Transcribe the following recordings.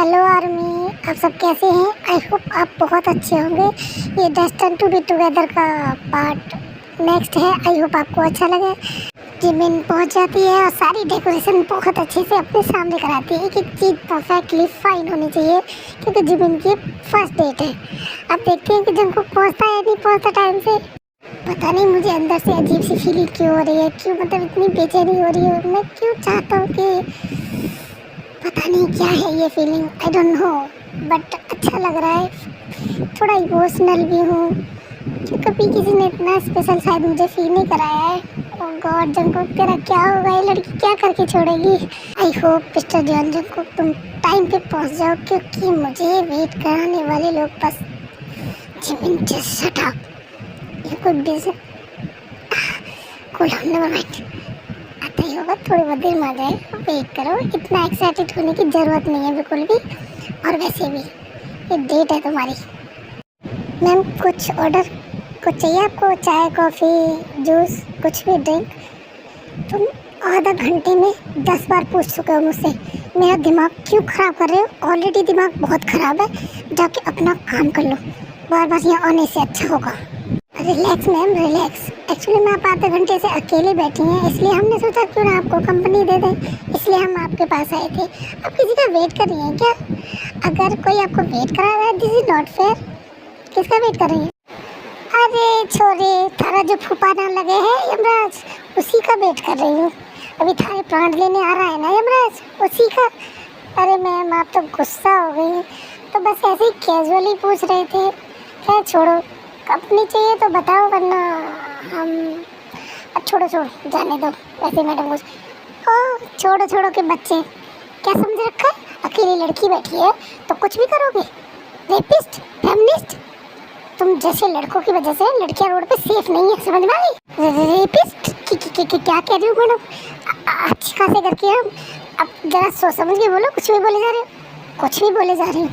Hello army, आप सब कैसे हैं? आई होप आप बहुत अच्छे होंगे। ये डेस्टिन टू बी टुगेदर का पार्ट नेक्स्ट है। आई होप आपको अच्छा लगे। जिमिन पहुंच जाती है और सारी डेकोरेशन बहुत अच्छे से अपने सामने कराती है। एक एक चीज़ परफेक्टली फाइन होनी चाहिए क्योंकि जिमिन की फर्स्ट डेट है। आप देखते हैं कि जंगकुक पहुंचता है नहीं पहुंचता टाइम से। पता नहीं मुझे अंदर से अजीब सी फीलिंग क्यों हो रही है, क्यों मतलब इतनी बेचैनी हो रही है। मैं क्यों चाहता हूँ कि पता नहीं क्या है ये feeling, I don't know, but अच्छा लग रहा है। थोड़ा इमोशनल भी हूँ कि कभी किसी ने इतना स्पेशल शायद मुझे फील नहीं कराया है। ओह गॉड, जंगकुक तेरा क्या होगा, ये लड़की क्या करके छोड़ेगी। I hope mister John Jungkook तुम टाइम पे पहुँच जाओ क्योंकि मुझे वेट कराने वाले लोग बस जिमिन जस्ट शट अप। ये कोई बिजनेस कूल नेवर माइंड, आता ही होगा, थोड़ी बहुत देर में आ जाए। वेट करो, इतना एक्साइटेड होने की ज़रूरत नहीं है बिल्कुल भी। और वैसे भी ये डेट है तुम्हारी। मैम कुछ ऑर्डर कुछ चाहिए आपको? चाय कॉफ़ी जूस कुछ भी ड्रिंक? तुम आधा घंटे में 10 बार पूछ चुके हो मुझसे। मेरा दिमाग क्यों ख़राब कर रहे हो? ऑलरेडी दिमाग बहुत ख़राब है। जाके अपना काम कर लो, बार बार यहाँ आने से अच्छा होगा। Relax ma'am relax. एक्चुअली मैं आप आधे घंटे से अकेले बैठी हैं, इसलिए हमने सोचा क्यों ना आपको कंपनी दे दें, इसलिए हम आपके पास आए थे। आप किसी का वेट कर रही हैं क्या? अगर कोई आपको वेट करा रहा है दिस इज़ नॉट फेयर। किसका वेट कर रही हैं? अरे छोरे, थारा जो फूफा ना लगे है यमराज, उसी का वेट कर रही हूँ। अभी थारे प्राण लेने आ रहा है ना यमराज, उसी का। अरे मैम आप तो गुस्सा हो गई, तो बस ऐसे ही कैजुअली पूछ रहे थे। खैर छोड़ो, कंपनी चाहिए तो बताओ वरना हम छोड़ो जाने दो। वैसे मैडम कुछ ओ छोड़ो के बच्चे क्या समझ रखा है? अकेली लड़की बैठी है तो कुछ भी करोगे? रेपिस्ट फेमिनिस्ट, तुम जैसे लड़कों की वजह से लड़कियां रोड पे सेफ नहीं है, समझ में आई? रेपिस्ट क्या कह रही हो मैडम? अच्छी खासे करके हम अब जरा सोच समझ के बोलो। कुछ भी बोले जा रहे हो, कुछ भी बोले जा रही हूँ।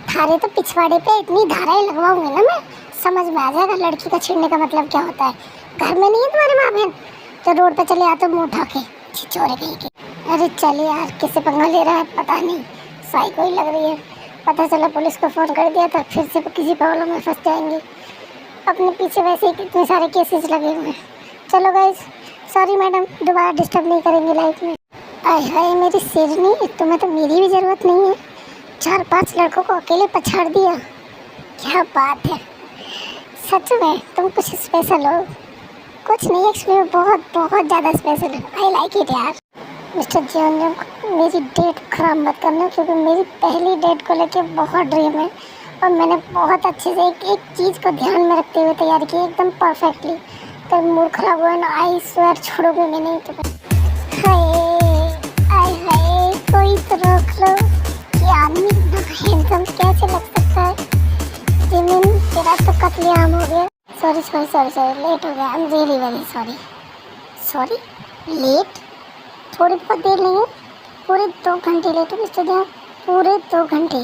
थारे तो पिछवाड़े पे इतनी धाराएं लगवाऊंगी ना मैं, समझ में आ जाएगा लड़की का छेड़ने का मतलब क्या होता है। घर में नहीं है तुम्हारे माँ बहन तो रोड पे चले आते मुँह उठा के, छिछोरे कहीं के। अरे चले यार, किससे पंगा ले रहा है पता नहीं, साइको ही लग रही है। पता चला पुलिस को फ़ोन कर दिया तो फिर से किसी प्रॉब्लम में फंस जाएंगे। अपने पीछे वैसे ही कितने सारे केसेस लगे हुए हैं। चलो गाइस, सॉरी मैडम, दोबारा डिस्टर्ब नहीं करेंगे लाइफ में। आय हाय मेरी शेरनी, तुम्हें तो मेरी भी ज़रूरत नहीं है। 4-5 लड़कों को अकेले पछाड़ दिया, क्या बात है। सच में तुम कुछ स्पेशल हो। कुछ नहीं, एक्चुअली बहुत ज़्यादा स्पेशल है। आई लाइक इट यार। मिस्टर जियोन, मेरी डेट ख़राब मत करना क्योंकि मेरी पहली डेट को लेके बहुत ड्रीम है और मैंने बहुत अच्छे से एक चीज़ को ध्यान में रखते हुए तैयार की एकदम परफेक्टली। तो मूड ख़राब हुआ ना, आई स्वेयर छोड़ोगे मैं नहीं तुम्हें। हाय हाय कोई तो रोक लो, ये आदमी इतना हैंडसम कैसे लग सकता है? जिमिन तेरा तो कत्लेआम हो गया। सॉरी लेट हो गया। I am really very sorry late. थोड़ी बहुत देर नहीं है, पूरे 2 घंटे लेट हो मिस्टर जॉन, पूरे 2 घंटे।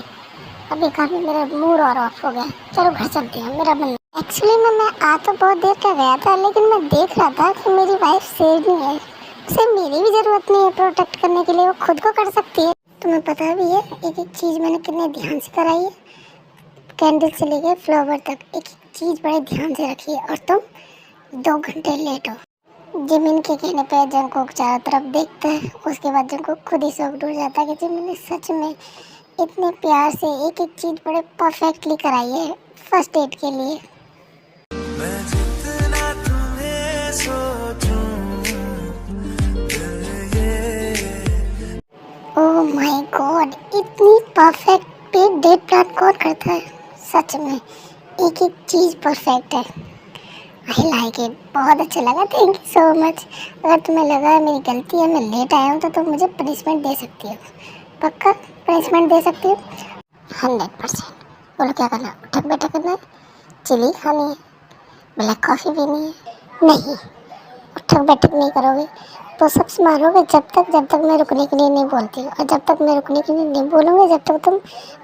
अभी काफ़ी मेरा मूड और ऑफ हो गया। चलो घर चलते हैं, मेरा मन। एक्चुअली मैं आ तो बहुत देर का गया था लेकिन मैं देख रहा था कि मेरी वाइफ सेफ नहीं है, उसे मेरी भी ज़रूरत नहीं है प्रोटेक्ट करने के लिए, वो खुद को कर सकती है। तुम्हें पता भी है एक एक चीज़ मैंने कितने ध्यान से कराई है, कैंडल से लेके फ्लावर तक एक एक चीज़ बड़े ध्यान से रखी है और तुम 2 घंटे लेट हो। जिमिन के कहने पे जंगकुक चारों तरफ देखता है, उसके बाद जंगकुक खुद ही शौक ढूंढ जाता है कि जिमिन ने सच में इतने प्यार से एक एक चीज़ बड़े परफेक्टली कराई है फर्स्ट डेट के लिए। मैं जितना तुम्हें सोचूं, ओह माय गॉड, इतनी परफेक्ट डेट प्लान कौन करता है? सच में एक एक चीज़ परफेक्ट है। आई लाइक इट, बहुत अच्छा लगा, थैंक यू सो मच। अगर तुम्हें लगा है मेरी गलती है मैं लेट आया हूँ तो तुम मुझे पनिशमेंट दे सकती हो, पक्का पनिशमेंट दे सकती हो? 100%। बोलो क्या करना? उठक बैठक करना है, चिली खानी है, ब्लैक कॉफ़ी पीनी है? नहीं, उठक बैठक नहीं करोगे, पुशअप्स मारोगे जब तक मैं रुकने के लिए नहीं बोलती, और जब तक मैं रुकने के लिए नहीं बोलूँगी जब तक तुम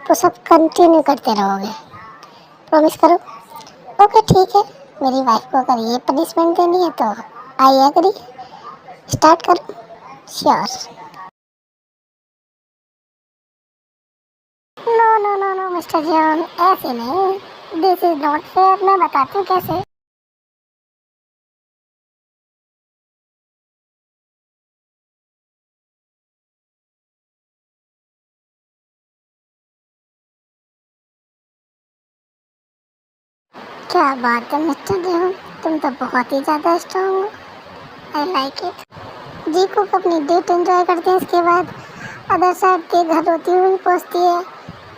पुशअप कंटिन्यू करते रहोगे। प्रॉमिस करो? ओके ठीक है। मेरी वाइफ को अगर ये पनिशमेंट देनी है तो आई एग्री। स्टार्ट करो? श्योर। मिस्टर जॉन, ऐसे नहीं, दिस इज नॉट फेयर। मैं बताती हूँ कैसे। क्या बात है मिस्टर जॉन, तुम तो बहुत ही ज़्यादा स्ट्रॉन्ग हो। I like it. Jikook अपनी डेट एंजॉय करते हैं, इसके बाद अदर साइड ते घर होती हुई पूछती है,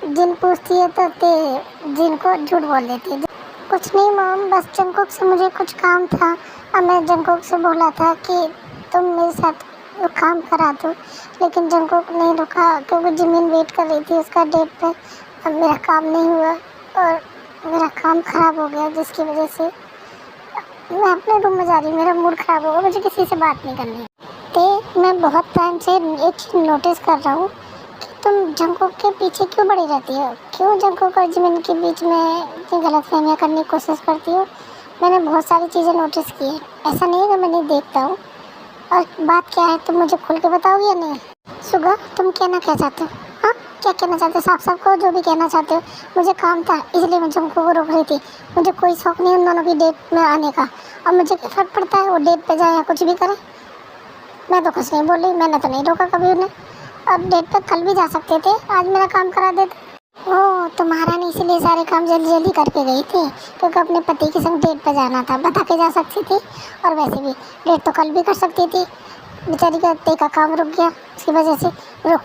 जिन पूछती है तो ते जिन को झूठ बोल देती है। कुछ नहीं मॉम, बस जंगकुक से मुझे कुछ काम था। अब मैं जंगकुक से बोला था कि तुम मेरे साथ काम करा दो, लेकिन जंगकुक नहीं रुका क्योंकि जिमिन वेट कर रही थी उसका डेट पे। अब मेरा काम नहीं हुआ और मेरा काम ख़राब हो गया, जिसकी वजह से मैं अपने रूम में जा रही हूँ। मेरा मूड ख़राब होगा, मुझे किसी से बात नहीं करनी है। तो मैं बहुत टाइम से एक चीज़ नोटिस कर रहा हूँ कि तुम जंगकुक के पीछे क्यों पड़ी रहती हो। क्यों जंगकुक और जिमिन के बीच में इतनी गलतफहमियाँ करने की कोशिश करती हो। मैंने बहुत सारी चीज़ें नोटिस की है, ऐसा नहीं है कि मैं नहीं देखता हूँ। और बात क्या है, तुम मुझे खुल के बताओगे या नहीं? सुगा, तुम कहना क्या चाहते हो? हाँ, क्या कहना चाहते हो? साफ साफ कहो जो भी कहना चाहते हो। मुझे काम था इसलिए मैं जंगकुक को रोक रही थी। मुझे कोई शौक नहीं उन दोनों की डेट में आने का। और मुझे क्या फ़र्क पड़ता है वो डेट पे जाए या कुछ भी करे। मैं तो कुछ नहीं बोली, मैंने तो नहीं रोका कभी उन्हें। और डेट पे कल भी जा सकते थे, आज मेरा काम करा देते। ओह, तुम्हारा नहीं, इसलिए सारे काम जल्दी जल्दी करके गई थी क्योंकि अपने पति के संग डेट पे जाना था। बता के जा सकती थी, और वैसे भी डेट तो कल भी कर सकती थी। बेचारी का ते का काम रुक गया उसकी वजह से। रुक,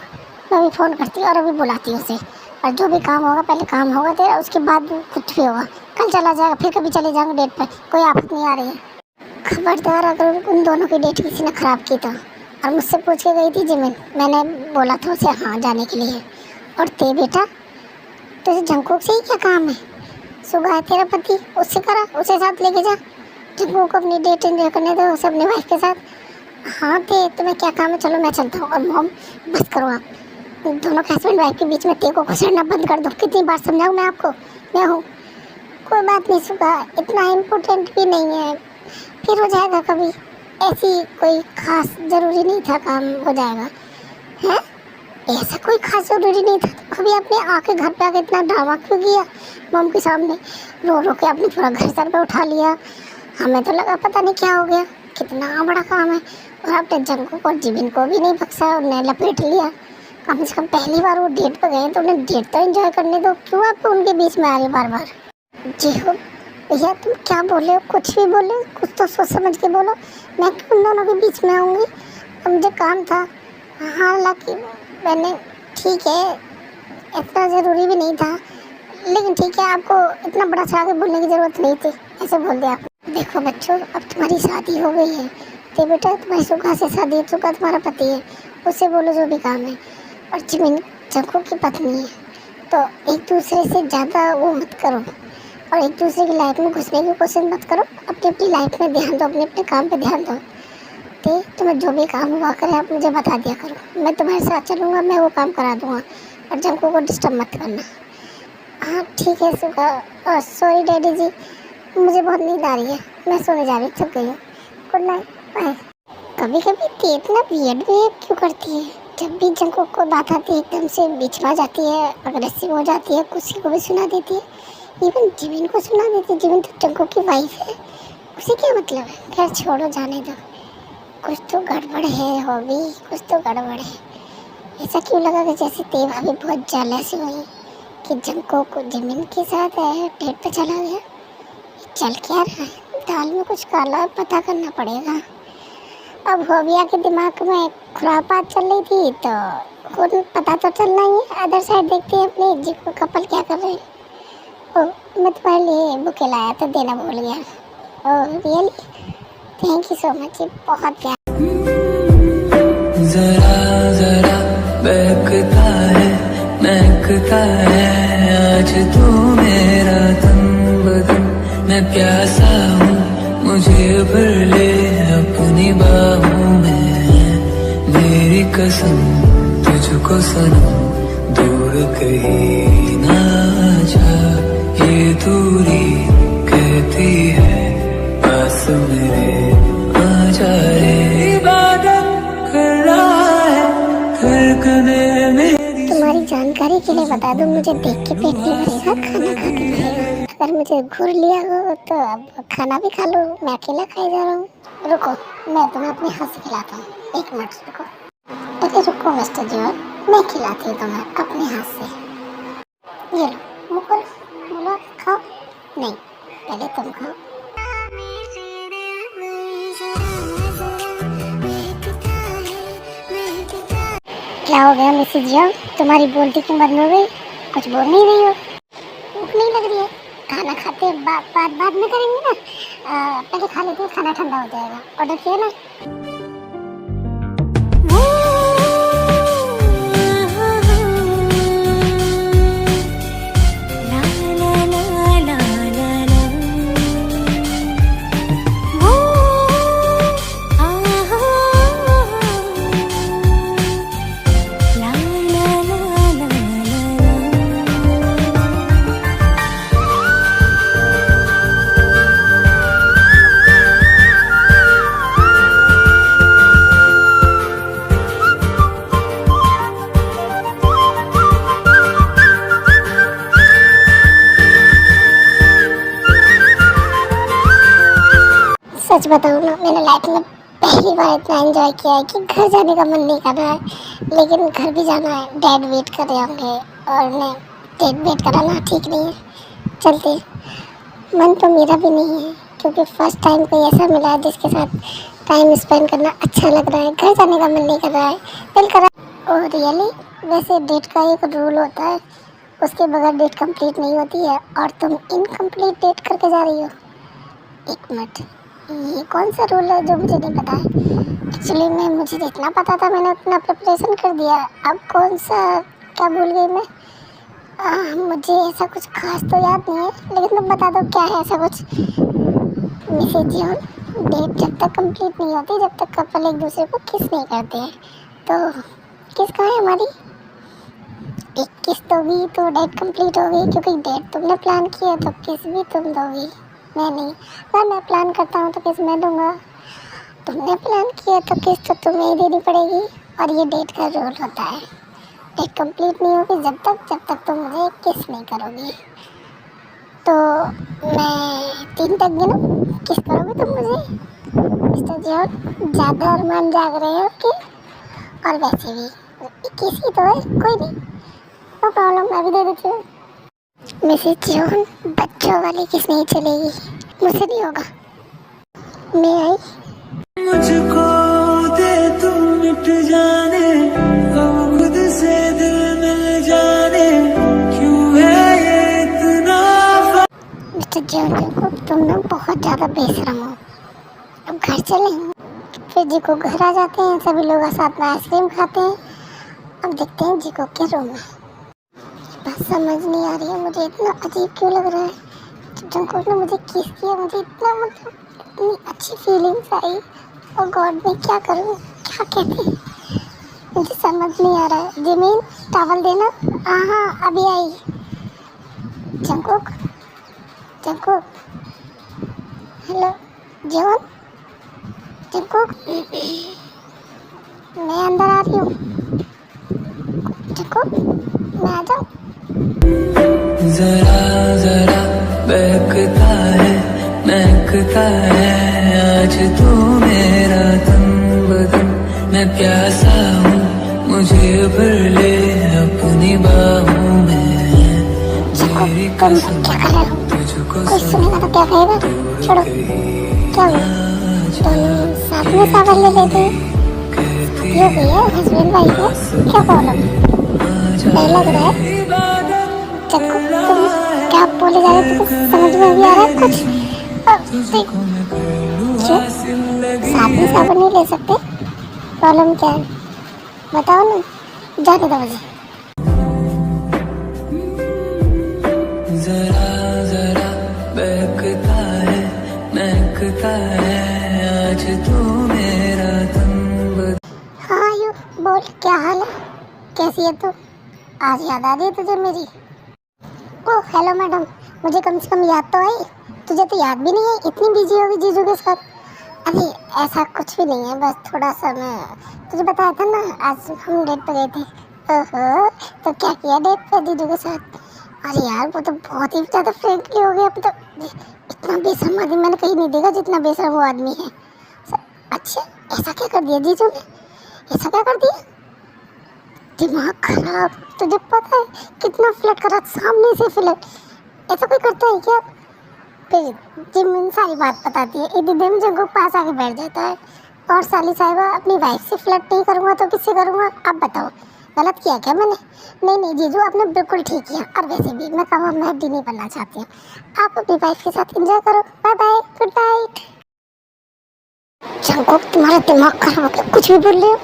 मैं अभी फ़ोन करती और अभी बुलाती उसे। और जो भी काम होगा पहले काम होगा तेरा, उसके बाद कुछ भी होगा। कल चला जाएगा, फिर कभी चले जाएंगे डेट पर, कोई आफत नहीं आ रही है। खबरदार अगर उन दोनों की डेट किसी ने ख़राब की तो। और मुझसे पूछ के गई थी जिमिन, मैंने बोला था उसे हाँ जाने के लिए। और ते बेटा, तुझे जंगकुक से ही क्या काम है? सुबह है तेरा पति, उससे करा, उसे साथ लेके जा। जंगकुक को अपनी डेट एंजॉय करने दो, उसे अपनी वाइफ के साथ। हाँ ते, तुम्हें क्या काम है? चलो मैं चलता हूँ। और मॉम बस करो आप, दोनों के हस्बैंड वाइफ के बीच में ते को घुसना बंद कर दो। कितनी बार समझाऊँ मैं आपको? मैं हूँ, कोई बात नहीं सुबह, इतना इम्पोर्टेंट भी नहीं है, फिर हो जाएगा कभी। ऐसी कोई ख़ास ज़रूरी नहीं था, काम हो जाएगा। हैं, ऐसा कोई खास ज़रूरी नहीं था। अभी आपने आके घर पे आके इतना ड्रामा क्यों किया मॉम के सामने? रो रो के आपने पूरा घर सर पे उठा लिया। हमें तो लगा पता नहीं क्या हो गया, कितना बड़ा काम है। और आपने जंगकुक और जिमिन को भी नहीं बख्शा, उन्हें लपेट लिया। कम से कम पहली बार वो डेट पर गए तो उन्हें डेट तो एंजॉय करने दो। क्यों आप उनके बीच में आ रही बार बार? जी हो भैया, तुम क्या बोले हो? कुछ भी बोले, कुछ तो सोच समझ के बोलो। मैं क्यों उन दोनों के बीच में आऊँगी? मुझे काम था। हालांकि मैंने, ठीक है, इतना ज़रूरी भी नहीं था, लेकिन ठीक है, आपको इतना बड़ा चढ़ा के बोलने की ज़रूरत नहीं थी, ऐसे बोल दिया आप। देखो बच्चों, अब तुम्हारी शादी हो गई है तो बेटा तुम्हारी सुगा से शादी है, सुगा तुम्हारा पति है, उससे बोलो जो भी काम है। और जिमिन जंगकुक की पत्नी है, तो एक दूसरे से ज़्यादा वो मत करो और एक दूसरे की लाइफ में घुसने की कोशिश मत करो। अपनी अपनी लाइफ में ध्यान दो, अपने अपने काम पे ध्यान दो। तो तुम्हें जो भी काम हुआ करे आप मुझे बता दिया करो, मैं तुम्हारे साथ चलूँगा, मैं वो काम करा दूँगा। और जंगकुक को डिस्टर्ब मत करना। हाँ ठीक है सुगा। सॉरी डैडी जी, मुझे बहुत नींद आ रही है, मैं सोने जा रही हूँ, थक गई हूँ। Good night, bye. कभी कभी ते इतना वियर्ड बिहेव क्यों करती है? जब भी जंगकुक को बात आती है एकदम से बीच में आ जाती है, अग्रेसिव हो जाती है, किसी को भी सुना देती है, इवन जिमिन को सुना देती है। जिमिन तो जंगकुक की वाइफ है, उसे क्या मतलब है? खैर छोड़ो, जाने दो। कुछ तो गड़बड़ है हॉबी, कुछ तो गड़बड़ है। ऐसा क्यों लगा कि जैसे ते भाभी बहुत जेलस हुई कि जंगकुक जिमिन के साथ डेट पे चला गया। चल क्या रहा है? दाल में कुछ काला है, पता करना पड़ेगा। अब हॉबिया के दिमाग में खुरापात चल रही थी तो कौन पता तो चलना ही है। अदर साइड देखते हैं अपने जी को कपल क्या कर रहे हैं। ओह, मैं तुम्हारे लिए बुके लाया था, देना भूल गया। Oh really, thank you so much, बहुत प्यार। जरा जरा बहकता है, महकता है आज तू मेरा तन बदन। मैं प्यासा हूँ, मुझे भर ले अपनी बाहों में। मेरी कसम तुझको सनम, दूर कहीं ना जा। ये दूरी कहती है पास मेरे आ जाए। इबादत कर रहा है धड़कने मेरी। तुम्हारी जानकारी के लिए बता दूं, मुझे देख के पेट नहीं भरेगा, खाना खा के भरेगा। अगर मुझे घूर लिया हो तो अब खाना भी खा लो, मैं अकेला खाई जा रहा हूँ। रुको, मैं तुम्हें अपने हाथ से खिलाता हूँ, 1 मिनट रुको। अरे रुको मिस्टर जीवन, मैं खिलाती हूँ तुम्हें अपने हाथ से। ये लो, मुँह खोलो, बोलो खाओ। नहीं, पहले तुम खाओ। क्या हो गया मिसेज जिया, तुम्हारी बोलती क्यों बंद हो गई? कुछ बोल नहीं रही हो? भूख नहीं लग रही है? खाना खाते बाद में करेंगे ना, पहले खा लेते हैं, खाना ठंडा हो जाएगा। ऑर्डर किया ना? सच बताऊँ ना, मैंने लाइफ में पहली बार इतना एंजॉय किया है कि घर जाने का मन नहीं कर रहा है, लेकिन घर भी जाना है। डैड वेट कर रहे होंगे और नहीं, डैड वेट कराना ठीक नहीं है। चलते, मन तो मेरा भी नहीं है क्योंकि फर्स्ट टाइम कोई ऐसा मिला है जिसके साथ टाइम स्पेंड करना अच्छा लग रहा है। घर जाने का मन नहीं कर रहा है, दिल कर रहा है। Oh really? वैसे डेट का एक रूल होता है, उसके बगैर डेट कंप्लीट नहीं होती है, और तुम इनकम्प्लीट डेट करके जा रही हो। 1 मिनट, ये कौन सा रूल है जो मुझे नहीं पता है? एक्चुअली मुझे जितना पता था मैंने उतना प्रिपरेशन कर दिया। अब कौन सा, क्या भूल गई मैं? मुझे ऐसा कुछ खास तो याद नहीं है, लेकिन तुम बता दो क्या है ऐसा कुछ। मिसेज जियोन, डेट जब तक कंप्लीट नहीं होती, जब तक कपल एक दूसरे को किस नहीं करते हैं। तो किस कहाँ है हमारी? एक किस दोगी तो डेट कंप्लीट होगी, क्योंकि डेट तुमने प्लान की है तो किस भी तुम दोगी, मैं नहीं। अगर मैं प्लान करता हूँ तो किस मैं दूंगा, तुमने प्लान किया तो किस तो तुम्हें ही देनी पड़ेगी। और ये डेट का रूल होता है, डेट कंप्लीट नहीं होगी जब तक तुम मुझे किस नहीं करोगी। तो मैं 3 तक गिनूं, किस करोगे तुम मुझे? मिस्टर जियोन, ज़्यादा अरमान जाग रहे हैं आपके, और वैसे भी 21 ही तो है, कोई नहीं, नो प्रॉब्लम, मैं भी दे देती हूँ। मिसेज जियोन, बच्चों वाली किस नहीं चलेगी, मुझसे नहीं होगा। मैं आई। मुझको दे तुम मिट जाने, अब खुद से दिल मिल जाने, क्यों है ये इतना मिस्टर जियोन को तुम ना बहुत ज़्यादा बेशरम हो। अब घर चलें, फिर जी को घर आ जाते हैं, सभी लोग साथ में आइसक्रीम खाते हैं। अब देखते हैं जी को के रूम में। बस समझ नहीं आ रही है मुझे, इतना अजीब क्यों लग रहा है। जब जंकुक ने मुझे किस किया, मुझे इतना मतलब इतनी अच्छी फीलिंग्स आई। और गॉड, मैं क्या करूँ, क्या कहते हैं, मुझे समझ नहीं आ रहा है। जिमीन, टॉवल देना। हाँ अभी आई। Jungkook, Jungkook, hello Jeon, Jungkook, मैं अंदर आ रही हूँ। जंकुक, मैं आ जाऊँ? जरा जरा बहकता है, महकता है आज तू मेरा तन बदन, मैं प्यासा हूँ, मुझे भर ले अपनी बाहों में। मेरी कसम तुझको कोई सुनेगा तो क्या कहेगा? छोड़ो, क्या हुआ? तुम साथ में सावर ले लेते हैं, ये भैया हस्बैंड वाइफ है, क्या प्रॉब्लम? नहीं लग रहा है। जंकुक, तुम क्या बोले जा रहे हो, तुमको समझ में भी आ रहा है कुछ? क्यों साथ में सावर नहीं ले सकते? प्रॉब्लम क्या है बताओ ना, जाने दो मुझे। जरा जरा बहकता है, महकता है आज तू मेरा तन बदन। हाँ यू बोल, क्या हाल है, कैसी है तू? आज याद आ रही है तुझे मेरी? ओह हेलो मैडम, मुझे कम से कम याद तो आई, तुझे तो याद भी नहीं है, इतनी बिजी होगी जीजू के साथ। अरे ऐसा कुछ भी नहीं है, बस थोड़ा सा मैं तुझे बताया था ना, आज हम डेट पे गए थे ओहो, तो क्या किया डेट पे दीदी के साथ? अरे यार वो तो बहुत ही ज़्यादा फ्रेंकली हो गया। अब तो इतना बेशर्म आदमी मैंने कहीं नहीं देखा जितना बेशर्म वो आदमी है। अच्छा, ऐसा क्या कर दिया जीजू ने? ऐसा क्या कर दिया? दिमाग खराब। तुझे पता है कितना फ्लर्ट करा, सामने से फ्लर्ट। ऐसा कोई करता है क्या? फिर जिमिन सारी बात बताती है। इतनी देर में जंगू पास आके बैठ जाता है। और साली साहिबा, अपनी वाइफ से फ्लर्ट नहीं करूँगा तो किससे करूँगा? आप बताओ, गलत किया क्या मैंने? नहीं नहीं जीजू, आपने बिल्कुल ठीक किया। और वैसे भी मैं कब मैडी नहीं बनना चाहती हूँ। आप अपनी वाइफ के साथ एंजॉय करो। Bye bye, good night. जंगू, तुम्हारा दिमाग खराब हो गया, कुछ भी बोल रहे हो?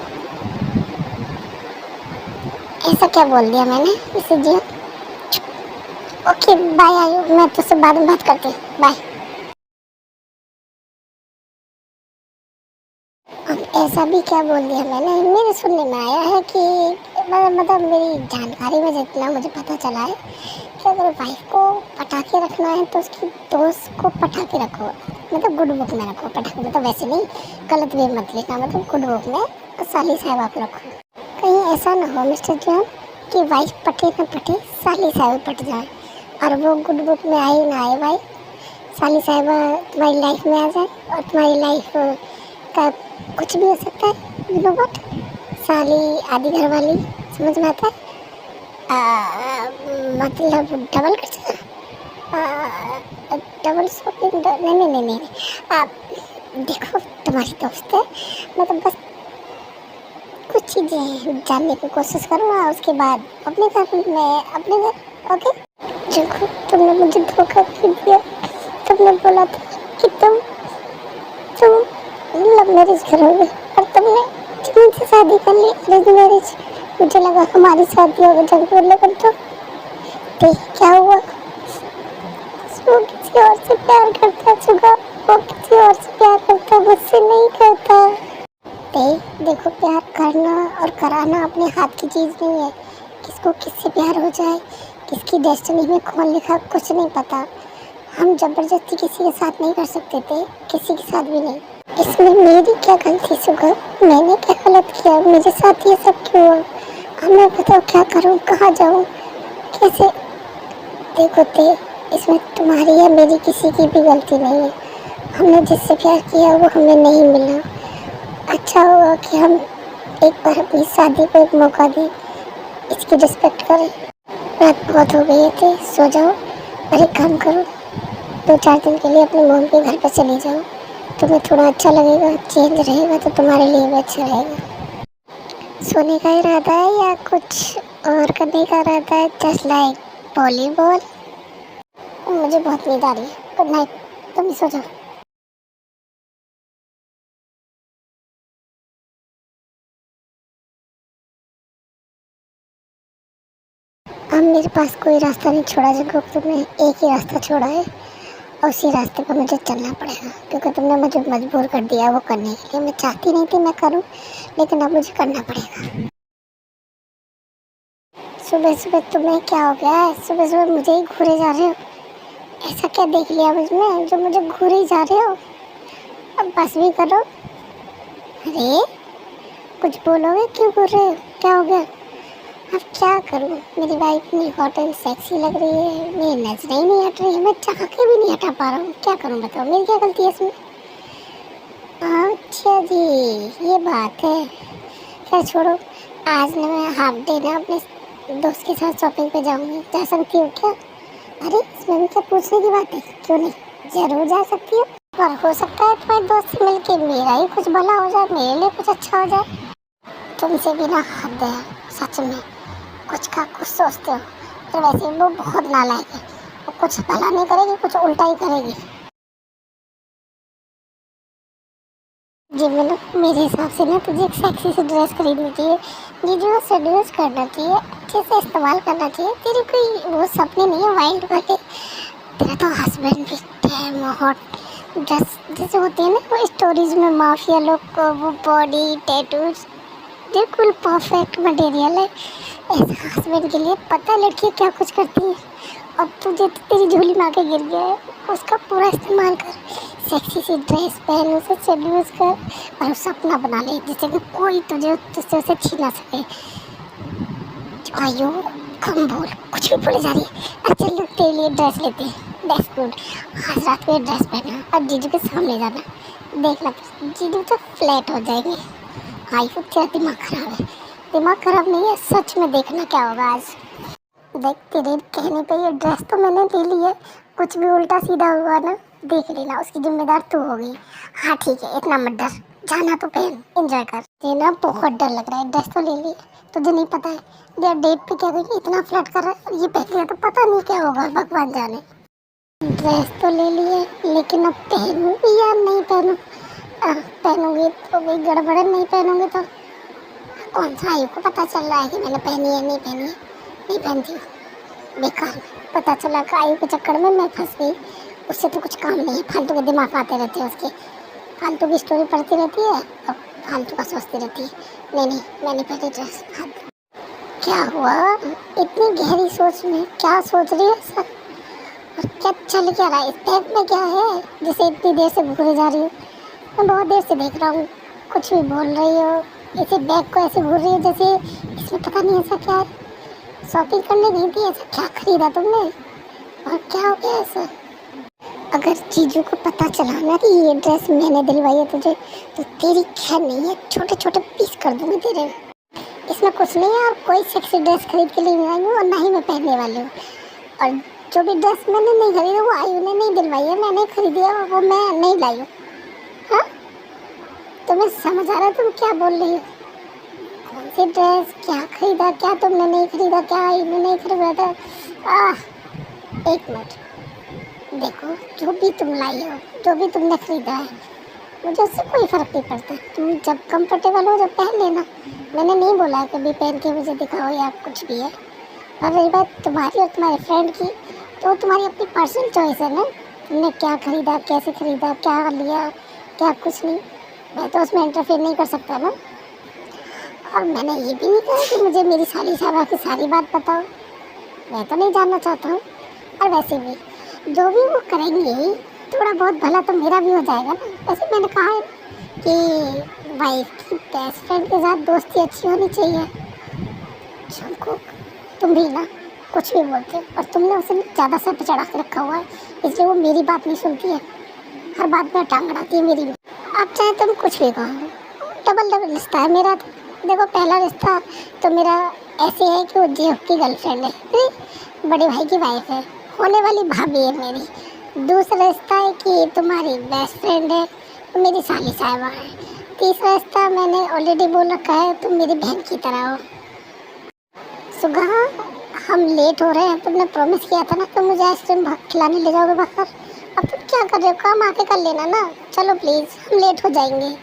ऐसा क्या बोल दिया मैंने इसे जी? ओके बाय आयु, मैं तुझसे बाद में बात करती हूँ। बाय। अब ऐसा भी क्या बोल दिया मैंने? मेरे सुनने में आया है कि मतलब मेरी जानकारी में जितना मुझे पता चला है कि अगर वाइफ को पटाखे रखना है तो उसकी दोस्त को पटाखे रखो। मतलब गुड बुक में रखो पटाखे। मतलब वैसे नहीं, गलत वे मत लिखना। मतलब गुड बुक में साली साहिबा को रखो। कहीं ऐसा ना हो मिस्टर जॉन कि वाइफ पटे न पटे, साली साहिबा पट जाए और वो गुड बुक में आए ना आए वाइफ, साली साहिबा तुम्हारी लाइफ में आ जाए और तुम्हारी लाइफ का कुछ भी हो सकता है। You know what? साली आधी घर वाली, समझ में आता है? मतलब डबल खर्चा, डबल शॉपिंग। नहीं नहीं नहीं नहीं, आप देखो तुम्हारी दोस्त है, मतलब बस कुछ चीज़ें जानने की कोशिश करो और उसके बाद अपने घर में अपने घर। ओके? देखो तुमने मुझे धोखा क्यों दिया? तुमने बोला था कि तुम लव मैरिज करोगे और तुमने जिमिन से शादी कर ली, अरेंज मैरिज। मुझे लगा हमारी शादी होगी जंगू, लेकिन तो देख क्या हुआ। वो किसी और से प्यार करता है सुगा, वो किसी और से प्यार करता है, मुझसे नहीं करता। देखो प्यार करना और कराना अपने हाथ की चीज़ नहीं है। किसको किससे प्यार हो जाए, किसकी डेस्टिनी में कौन लिखा, कुछ नहीं पता। हम जबरदस्ती किसी के साथ नहीं कर सकते थे, किसी के साथ भी नहीं। इसमें मेरी क्या गलती सुगा? मैंने क्या गलत किया? मेरे साथ ये सब क्यों हुआ? अब मैं बताओ क्या करूँ, कहाँ जाऊँ, कैसे? देखो इसमें तुम्हारी या मेरी किसी की भी गलती नहीं है। हमने जिससे प्यार किया वो हमें नहीं मिला। अच्छा होगा कि हम एक बार अपनी शादी को एक मौका दें, इसकी रिस्पेक्ट करें। रात बहुत हो गई थी, सो जाओ और एक काम करो, 2-4 दिन के लिए अपने मॉम के घर पर चली जाओ। तुम्हें थोड़ा अच्छा लगेगा, चेंज रहेगा तो तुम्हारे लिए भी अच्छा रहेगा। सोने का इरादा है या कुछ और करने का इरादा है? Just like volleyball. मुझे बहुत नींद आ रही है। गुड नाइट, तुम भी सो जाओ। अब मेरे पास कोई रास्ता नहीं छोड़ा जंगू, तुमने एक ही रास्ता छोड़ा है और उसी रास्ते पर मुझे चलना पड़ेगा, क्योंकि तुमने मुझे मजबूर कर दिया वो करने के लिए। मैं चाहती नहीं थी मैं करूं, लेकिन अब मुझे करना पड़ेगा। सुबह सुबह तुम्हें क्या हो गया है? सुबह सुबह मुझे ही घूरे जा रहे हो? ऐसा क्या देख लिया मुझमें जो मुझे घूरे ही जा रहे हो? अब बस भी करो। अरे कुछ बोलोगे? क्यों घूर रहे हो? क्या हो गया? अब क्या करूं? मेरी वाइफ इतनी हॉट एंड सेक्सी लग रही है, मेरी नजरें ही नहीं हट रही है, मैं चाह के भी नहीं हटा पा रहा हूँ। क्या करूं बताओ, मेरी क्या गलती है इसमें? अच्छा जी, ये बात है। खैर छोड़ो, आज ना मैं हाफ डे ना अपने दोस्त के साथ शॉपिंग पे जाऊंगी। जा सकती हो क्या? अरे इसमें भी क्या पूछने की बात है, क्यों नहीं, जरूर जा सकती हो। पर हो सकता है तुम्हारे दोस्त से मिलके मेरा ही कुछ भला हो जाए, मेरे लिए कुछ अच्छा हो जाए। तुमसे भी ना हद है सच में, कुछ का कुछ सोचते हो। तो वैसे वो बहुत नालायक है, वो कुछ भला नहीं करेगी, कुछ उल्टा ही करेगी। जी मैंने, मेरे हिसाब से ना तुझे एक सेक्सी सी ड्रेस खरीदनी चाहिए, ये जो सेड्यूस करना चाहिए, अच्छे से इस्तेमाल करना चाहिए। तेरी कोई वो सपने नहीं है वाइल्ड वाले? तेरा तो हस्बैंड भी डैम हॉट, जैसे होती है ना वो स्टोरीज में माफिया लोग को, वो बॉडी टैटूज बिल्कुल परफेक्ट मटेरियल है। ऐसा हस्बैंड के लिए पता है लड़कियाँ क्या कुछ करती है। और तुझे तो तेरी झोली में आके गिर गया है, उसका पूरा इस्तेमाल कर। सेक्सी सी ड्रेस पहन, उसे सेड्यूस कर और सपना बना ले जिससे कि कोई तुझसे उसे छीना सके। आयो कम बोल, कुछ भी बोले जा रही है। अच्छा लोग तेरे लिए ड्रेस लेते हैं, दैट्स गुड। आज रात को ये ड्रेस पहना और जीजू के सामने जाना, देख लग जीजू तो फ्लैट हो जाएंगे। आई तो तेरा दिमाग खराब है। दिमाग खराब नहीं है, सच में देखना क्या होगा आज। देख तेरे कहने पे ये ड्रेस तो मैंने ले ली है, कुछ भी उल्टा सीधा हुआ ना देख लेना, उसकी जिम्मेदार तू होगी। हाँ ठीक है, इतना मत डर, जाना तो पहन, एंजॉय कर। ये ना बहुत डर लग रहा है, ड्रेस तो ले ली, तुझे नहीं पता है यार डेट पे क्या करेंगे, इतना फ्लर्ट कर रहा है, ये पहन लिया तो पता नहीं क्या होगा, भगवान जाने। ड्रेस तो ले ली है, लेकिन अब पहनूंगी या नहीं पहनूँ? पहनूंगी तो भी गड़बड़ है, नहीं पहनूंगी तो कौन सा आयु को पता चल रहा है कि मैंने पहनी है नहीं पहनी है। नहीं पहनती हूँ, बेकार में पता चला कि आयु के चक्कर में मैं फंस गई। उससे तो कुछ काम नहीं है, फालतू के दिमाग आते रहते हैं उसके, फालतू की स्टोरी पढ़ती रहती है और फालतू का सोचती रहती है। नहीं मैंने पहले ड्रेस। क्या हुआ इतनी गहरी सोच में, क्या सोच रही है सर? और क्या चल क्या रहा है इस बैग में, क्या है जिसे इतनी देर से घूरे जा रही हूँ? मैं बहुत देर से देख रहा हूँ, कुछ भी बोल रही हो, इसे बैग को ऐसे घूर रही है जैसे इसमें पता नहीं ऐसा क्या है। शॉपिंग करने गई थी, ऐसा क्या खरीदा तुमने और क्या हो गया ऐसा? अगर जीजू को पता चला ना कि ये ड्रेस मैंने दिलवाई है तुझे, तो तेरी खैर नहीं है, छोटे छोटे पीस कर दूंगी तेरे। इसमें कुछ नहीं है और कोई सेक्सी ड्रेस खरीद के लिए नहीं आई हूँ और ना ही मैं पहनने वाली हूँ। और जो भी ड्रेस मैंने नहीं खरीदी वो आयु ने नहीं दिलवाई है, मैंने खरीदी है, वो मैं नहीं लाई हूँ। हाँ तुम्हें समझ आ रहा है तुम क्या बोल रही हो? कौन सी ड्रेस, क्या खरीदा, क्या तुमने नहीं खरीदा, क्या आयु ने नहीं खरीदा था? एक मिनट, देखो जो भी तुम लाई हो, जो भी तुमने खरीदा है, मुझे उससे कोई फ़र्क नहीं पड़ता। तुम जब कंफर्टेबल हो जब पहन लेना, मैंने नहीं बोला है कभी पहन के मुझे दिखाओ या कुछ भी है। और रही बात तुम्हारी और तुम्हारे फ्रेंड की, तो तुम्हारी अपनी पर्सनल चॉइस है ना, तुमने क्या खरीदा, कैसे खरीदा, क्या लिया, क्या कुछ नहीं, मैं तो उसमें इंटरफेयर नहीं कर सकता ना। और मैंने ये भी नहीं कहा कि मुझे मेरी सारी साहबा की सारी बात बताओ, मैं तो नहीं जानना चाहता हूँ। और वैसे भी जो भी वो करेंगे थोड़ा बहुत भला तो मेरा भी हो जाएगा ना। वैसे मैंने कहा है कि वाइफ की बेस्ट फ्रेंड के साथ दोस्ती अच्छी होनी चाहिए। हमको तुम भी ना कुछ भी बोलते हो, और तुमने उसे ज़्यादा सर पे चढ़ा के रखा हुआ है, इसलिए वो मेरी बात नहीं सुनती है, हर बात में टांग अड़ाती है मेरी। अब चाहे तुम कुछ भी कहो, डबल रिश्ता है मेरा। देखो पहला रिश्ता तो मेरा ऐसे है कि वो जेफ की गर्लफ्रेंड है, बड़े भाई की वाइफ है, होने वाली भाभी है मेरी। दूसरा रिश्ता है कि तुम्हारी बेस्ट फ्रेंड है, मेरी साली साहिबा है। तीसरा रिश्ता मैंने ऑलरेडी बोल रखा है, तुम मेरी बहन की तरह हो। सुबह हम लेट हो रहे हैं, तुमने प्रॉमिस किया था ना तुम मुझे आइसक्रीम खिलाने ले जाओगे बाहर। अब तुम क्या कर रहे हो, काम आके कर लेना ना। चलो प्लीज़, हम लेट हो जाएंगे।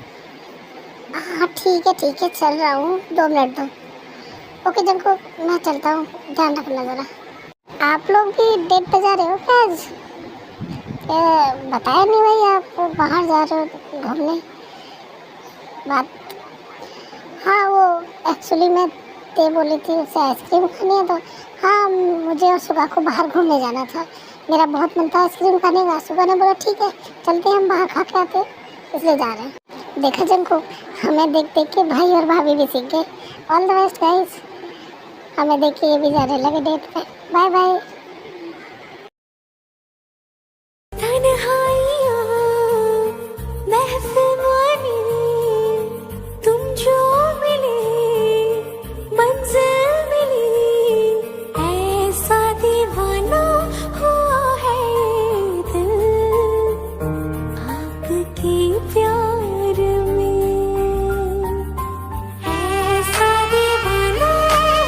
हाँ ठीक है चल रहा हूँ, 2 मिनट दो। ओके जंको, मैं चलता हूँ, ध्यान रखना ज़रा। आप लोग भी डेट पे जा रहे हो क्या आज? बताया नहीं भाई, आप बाहर जा रहे हो घूमने। बात हाँ वो एक्चुअली मैं ते बोली थी उसे आइसक्रीम खानी है, तो हाँ मुझे और सुगा को बाहर घूमने जाना था, मेरा बहुत मन था आइसक्रीम खाने का। सुगा ने बोला ठीक है चलते हैं, हम बाहर खा के आते, इसलिए जा रहे हैं। देखा जंको, हमें देख देख के भाई और भाभी भी सीख गए। ऑल द बेस्ट गाइस, हमें देख के ये भी जाने लगे डेट पे। Bye bye.